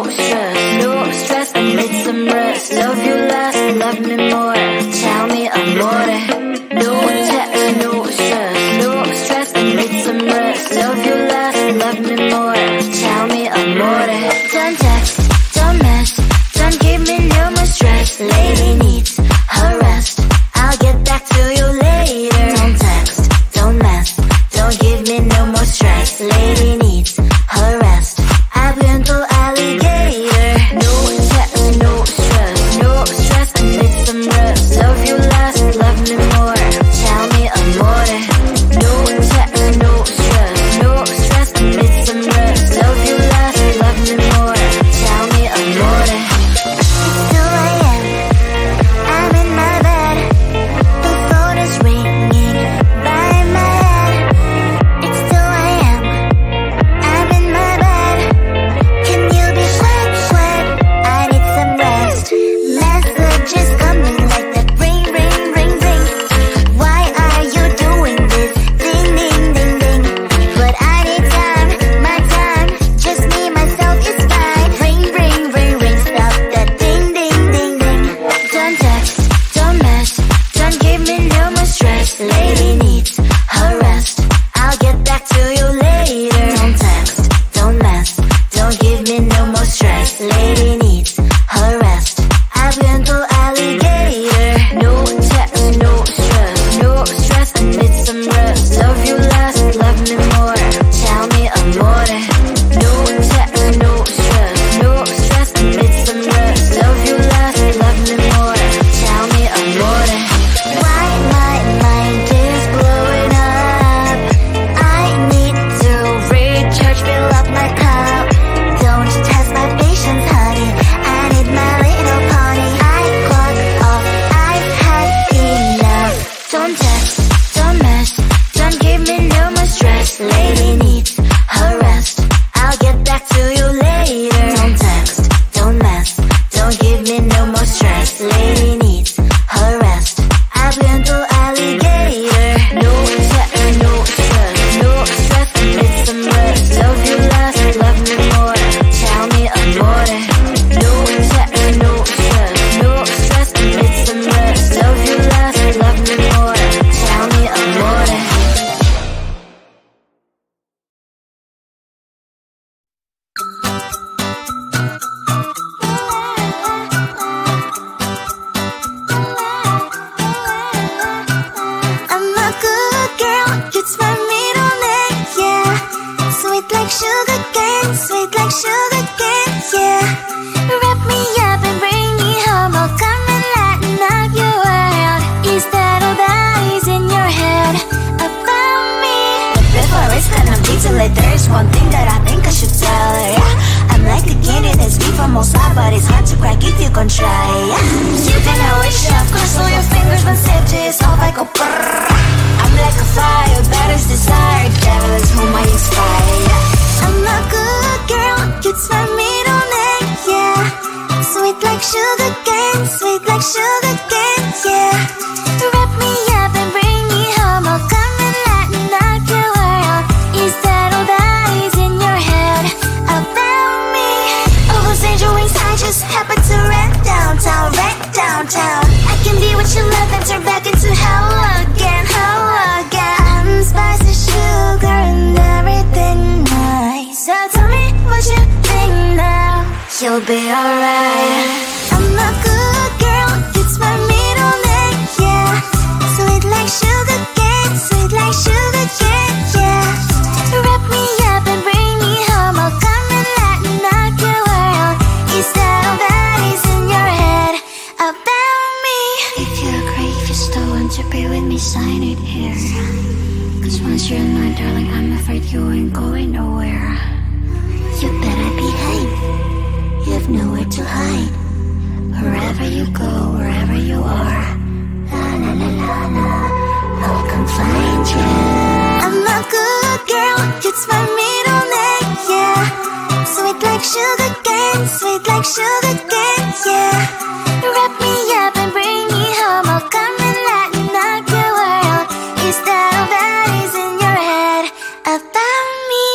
stress, no stress, I need some rest. Love you less, love me more. Tell me amore. No text, no stress, no stress, I need some rest. Love you less, love me more. Tell me amore. Don't text, don't mess, don't give me no more stress. Lady needs her rest, I'll get back to you later. Don't text, don't mess, don't give me no more stress. Lady needs her rest, I've been through alligator. No text, no stress, no stress, I need some rest. Love you less, love me more. Tell me amore. No text, no stress, no stress, I need some rest. Love you less, love me more. Tell me amore. It's 2 a.m. I'm in my bed. The phone is ringing by my head. It's 2 a.m. I'm in my bed. Can you be sweet, sweet? I need some rest. Messages coming like that ring, ring, ring, ring. Why are you doing this? Ding, ding, ding, ding. But I need time, my time. Just me, myself is fine. Ring, ring, ring, ring. Stop that ding, ding, ding, ding. Don't text, don't mess, don't give me no more stress. Lady needs her rest, I'll get back to you later. Don't text, don't mess, don't give me no more stress. Lady needs her rest, I've been through alligator. No text, no stress, no stress, I need some rest. Love you less, love me more. Tell me amore. No text, no stress, no stress, I need some rest. Love you less, love me more. Tell me amore. Why my mind is blowing up? I need to recharge, fill up my cup. Don't test my patience, honey, I need my little pony. I clock off, I've had enough. Don't text, don't mess, don't give me no more stress. Lady needs her rest, I'll get back to you later. Don't text, don't mess, don't give me no more stress. Lady needs her rest, I've been through alligator. No text, no stress, no stress, I need some rest. Love you less, love me more. Tell me amore. No text, no stress, no stress, I need some rest. Love you less, love me more. Tell me amore. I'm a good girl, it's my middle name, yeah. Sweet like sugar cane, sweet like sugar cane, yeah. Wrap me up and bring me home, I'll come and lighten up your world. Is that all that is in your head about me? But before I stand up detail, there's one thing that I think I should tell her, yeah. I'm like the candy that's sweet from outside, but it's hard to crack if you can try, yeah. You can wish, of course, all your fingers when saved is off, I go brrrr. I'm like a fire, batters desire, devil is whom I inspire, yeah. I'm a good girl, it's my middle name, yeah. Sweet like sugar cane, sweet like sugar cane, yeah. Wrap me up and bring me home, I'll come and lighten up your world. Is that all that is in your head about me? All those angel wings I just happen to rent downtown, rent downtown. I can be what you love and turn back into hell again, hell again. I'm spicy sugar and everything nice. So tell me what you think now, you'll be alright. I'm a good girl, it's my middle name, yeah. Sweet like sugar cane, sweet like sugar cane, yeah. Wrap me up and bring me home, I'll come and lighten up your world. Is that all that is in your head about me? If you agree, if you still want to be with me, sign it here. Cause once you're mine, darling, I'm afraid you ain't going nowhere. You better behave, you have nowhere to hide. Wherever you go, wherever you are, la la la la la, I'll come find you. I'm a good girl, it's my middle name, yeah. Sweet like sugar cane, sweet like sugar cane, yeah. Wrap me up and bring me home, I'll come and lighten up your world. Is that all that is in your head about me?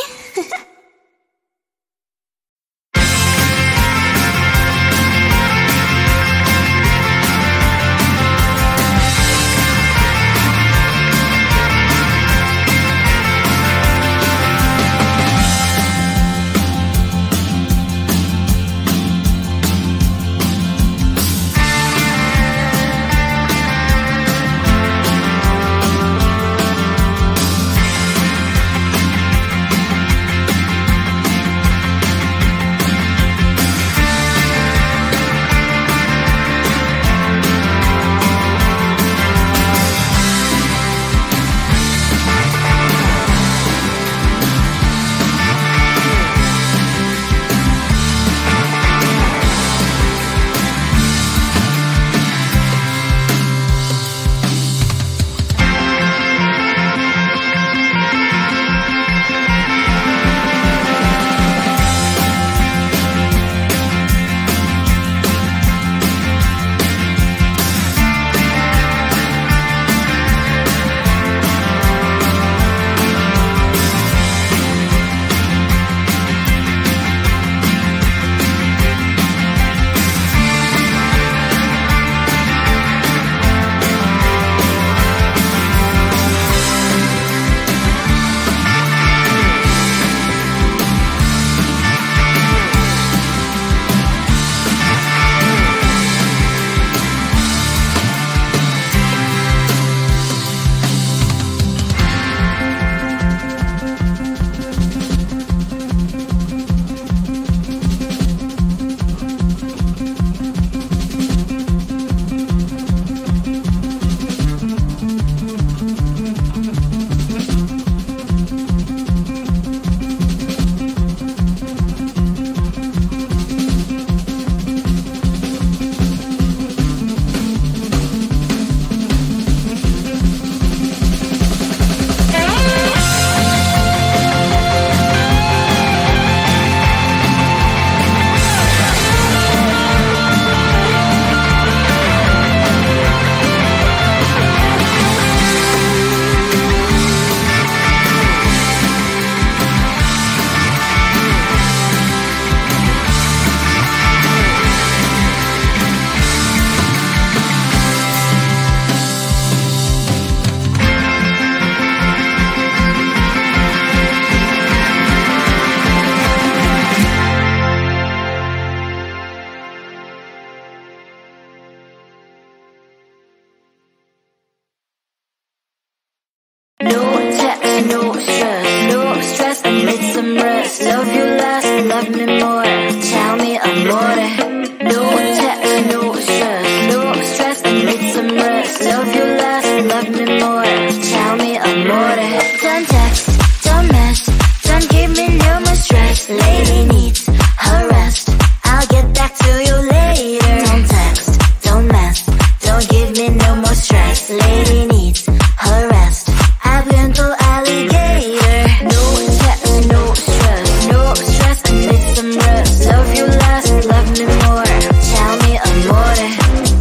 some rest. Love you less, love me more. Tell me amore. Don't text, don't mess, don't give me no more stress. Lady needs her rest. I'll get back to you later. Don't text, don't mess, don't give me no more stress. Lady needs her rest. I've been to alligator. No text, no stress, no stress. I need some rest. Love you less, love me more. Tell me amore.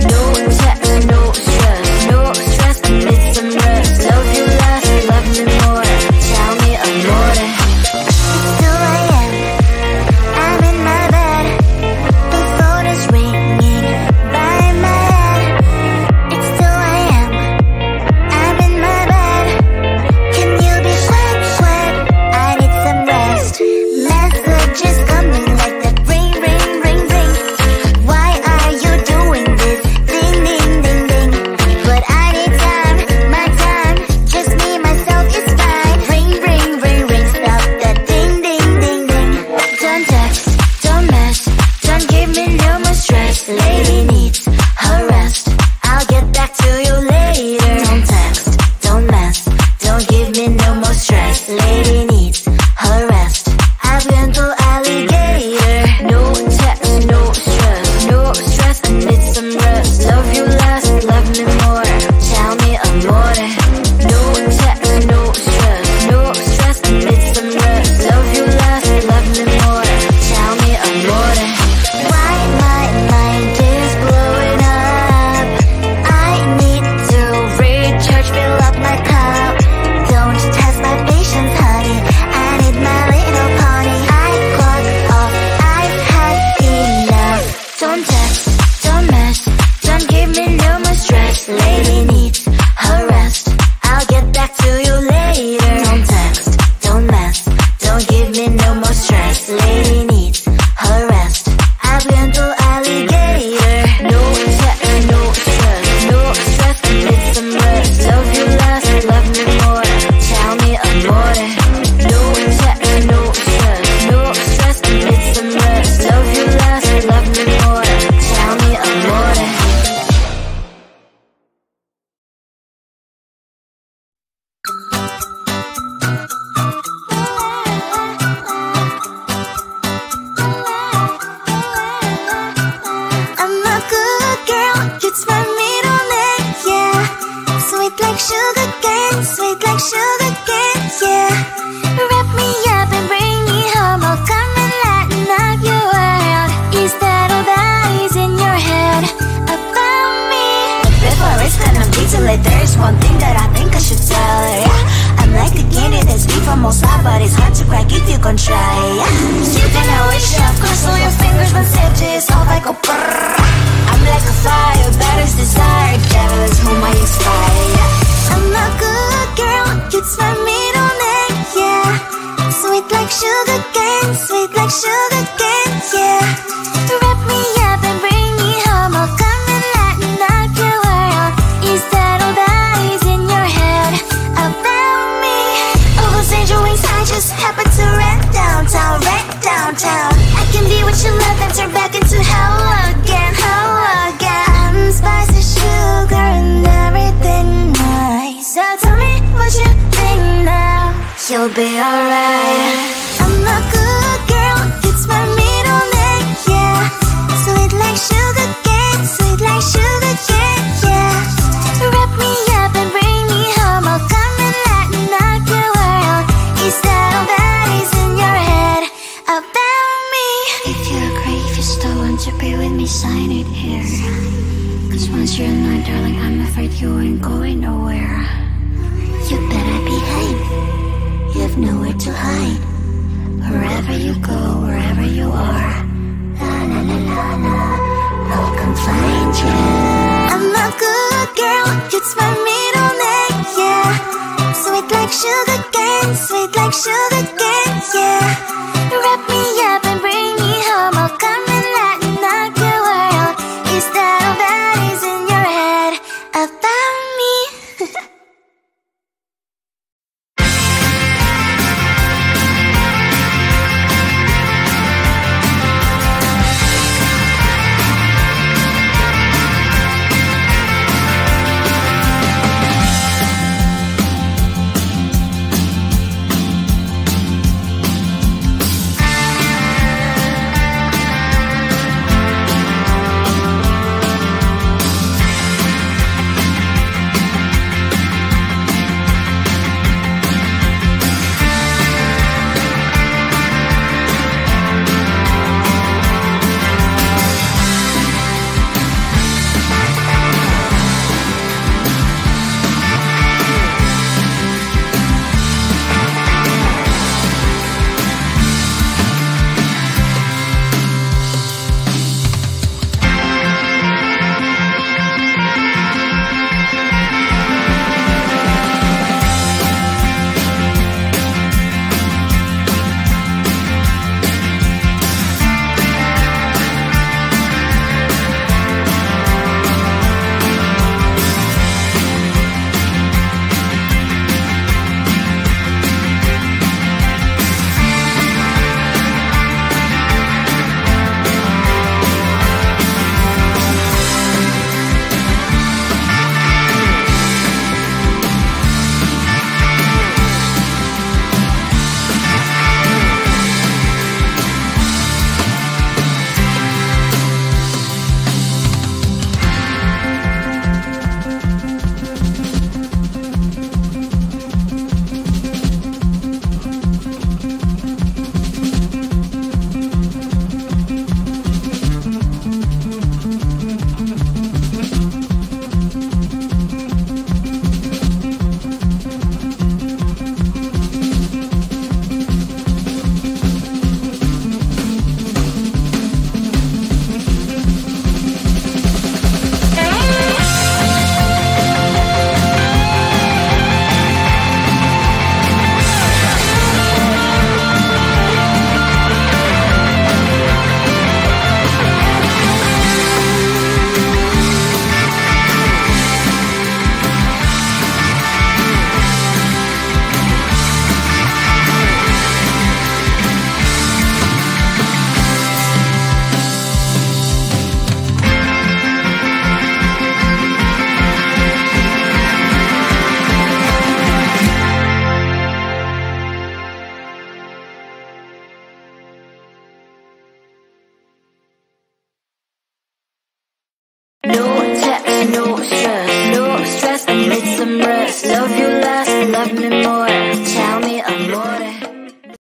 No text, no stress, no stress. I need some rest. Love you less, love me more. Tell me amore. It's 2 a.m. I'm in my bed. The phone is ringing by my head. It's 2 a.m. I'm in my bed. Can you be quiet? I need some rest. Messages coming like that ring, ring, ring, ring. Why are you doing this? Ding, ding, ding, ding. But I need time, my time. Just me, myself is fine. Ring, ring, ring, ring. Stop that ding, ding, ding, ding. Don't text, don't mess, don't give me no more stress. Lady needs her rest. I'll get back to you later. Don't text, don't mess, don't give me no more stress. Lady needs her rest. I've been to alligator. No text, no stress, no stress. I need some rest. Love you less, love me more. Tell me amore. No text, no stress, no stress. I need some rest. Love you less, love me more. Tell me amore. Why my mind is blowing up? I need to recharge, fill up my cup. Don't test my patience, honey. I need my little pony. I clock off, I've had enough. Don't text, don't mess, don't give me no more stress. Lady needs her rest. I'll get back to you later. Don't text, don't mess, don't give me no more stress. Lady needs her rest. I've been to alligator. No text, no stress, no stress. I need some rest. Love you less, love me more. Tell me amore. No text, no stress, no stress. I need some rest. Love you less, love me more. Tell me amore. I'm a good girl, it's my middle name, yeah. Sweet like sugar cane, sweet like sugar cane, yeah. Wrap me up and bring me home, I'll come and lighten up your world. Is that all that is in your head about me? Before it's gonna be too late, there is one thing that I think I should tell her, yeah. I'm like a candy that's sweet from all sides, but it's hard to crack if you can try, yeah. You can always shove, cross all your fingers when safety is off, I go brrrr. I'm like a fire, that is desire, devil is whom I inspire, yeah. I'm a good girl, it's my middle name, yeah. Sweet like sugar cane, sweet like sugar cane, yeah. Wrap me up and bring me home, I'll come and lighten up your world. Is that all that is in your head about me? Oh, those angel wings, I just happen to rent downtown, rent downtown. I can be what you love and turn back into hell again, hell again. I'm spicy sugar and everything nice. So tell me what you think now. You'll be alright. I'm a good girl, it's my middle name, yeah. Sweet like sugar cane, sweet like sugar cane, yeah. Wrap me up and bring me home, I'll come and lighten up your world. Is that all that is in your head about me? If you agree, if you still want to be with me, sign it here. Cause once you're in line, darling, I'm afraid you ain't going nowhere. You better behave, you have nowhere to hide. Wherever you go, wherever you are, la la la la la, I'll come find you. I'm a good girl, it's my middle name, yeah. Sweet like sugar cane, sweet like sugar cane, yeah. Wrap me up and bring me home, I'll come and lighten up your world. Is that all that is in your head about me? no stress. No stress, I need some rest. Love you less, love me more.